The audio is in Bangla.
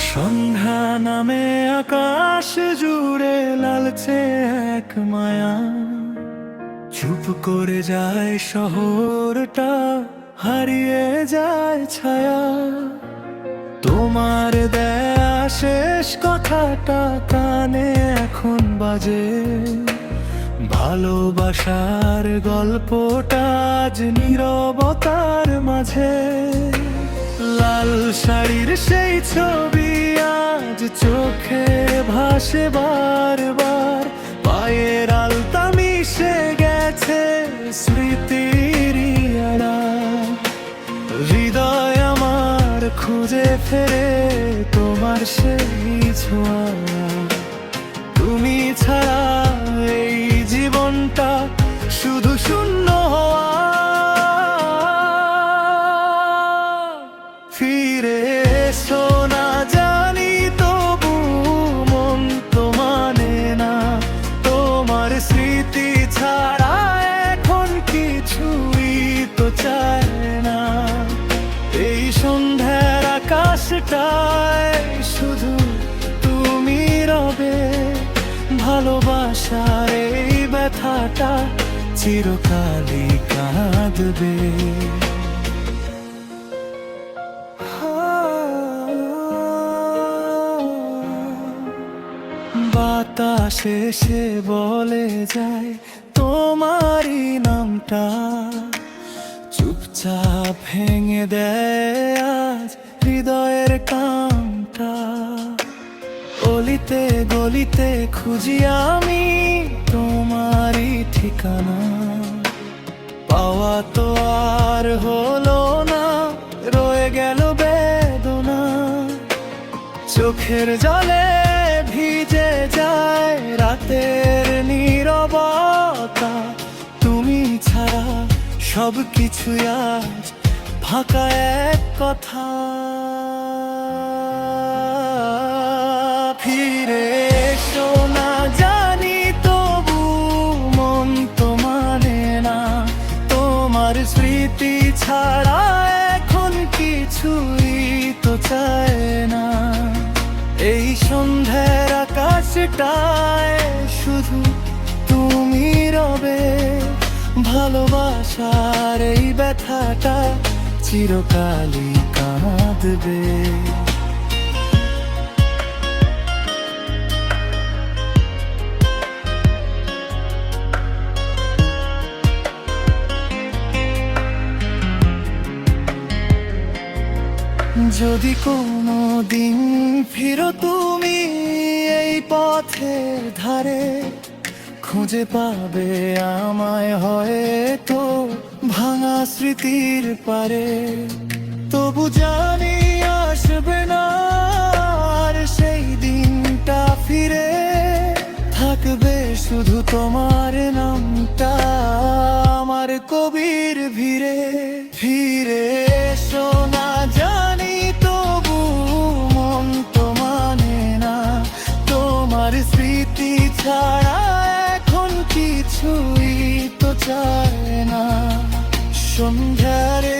সন্ধ্যা নামে আকাশ জুড়ে লালচে এক মায়া, চুপ করে যায় শহরটা, হারিয়ে যায় ছায়া। তোমার দেয়া শেষ কথাটা কানে এখন বাজে, ভালোবাসার গল্পটা আজ নীরবতার মাঝে। লাল শাড়ির সেই ছবি আজ চোখে ভাসে বারবার, পায়ের আলতা মিশে গেছে স্মৃতির আড়াল। হৃদয় আমার খুঁজে ফেরে তোমার সেই ছোঁয়া, তুমি ছাড়া এই জীবনটা শুধু শূন্য হওয়া। ফিরে এসো না জানি, তবু মন তো মানে না, তোমার স্মৃতি ছাড়া এখন কিছুই তো চায় না। এই সন্ধ্যার আকাশটায় শুধু তুমি রবে, ভালোবাসার এই ব্যথাটা চিরকালই কাঁদবে। বাতাস এসে বলে যায় তোমারই নামটা, চুপচাপ ভেঙে দেয় আজ হৃদয়ের কামটা। অলিতে গলিতে খুঁজি আমি তোমারই ঠিকানা, পাওয়া তো আর হলো না, রয়ে গেল বেদনা। চোখের জলে ভিজে যায় রাতের নীরবতা, তুমি ছাড়া সব কিছু আজ ফাঁকা এক কথা। ফিরে এসো না জানি, তবু মন তো মানে না, তোমার স্মৃতি ছাড়া এখন কিছুই তো চায় না। এই সন্ধ্যার আকাশটায় শুধু তুমি রবে, ভালোবাসার এই ব্যথাটা চিরকালই কাঁদবে। যদি কোনো দিন ফিরো তুমি এই পথের ধারে, খুঁজে পাবে আমায় হয়তো ভাঙা স্মৃতির পারে। তবু জানি আসবে না আর সেই দিনটা ফিরে, থাকবে শুধু তোমার নামটা আমার কবির ভিড়ে। ফিরে এসো না জানি, তবু মন তো মানে না, তোমার স্মৃতি ছাড়া এখন কিছুই তো চায় না। সন্ধ্যারে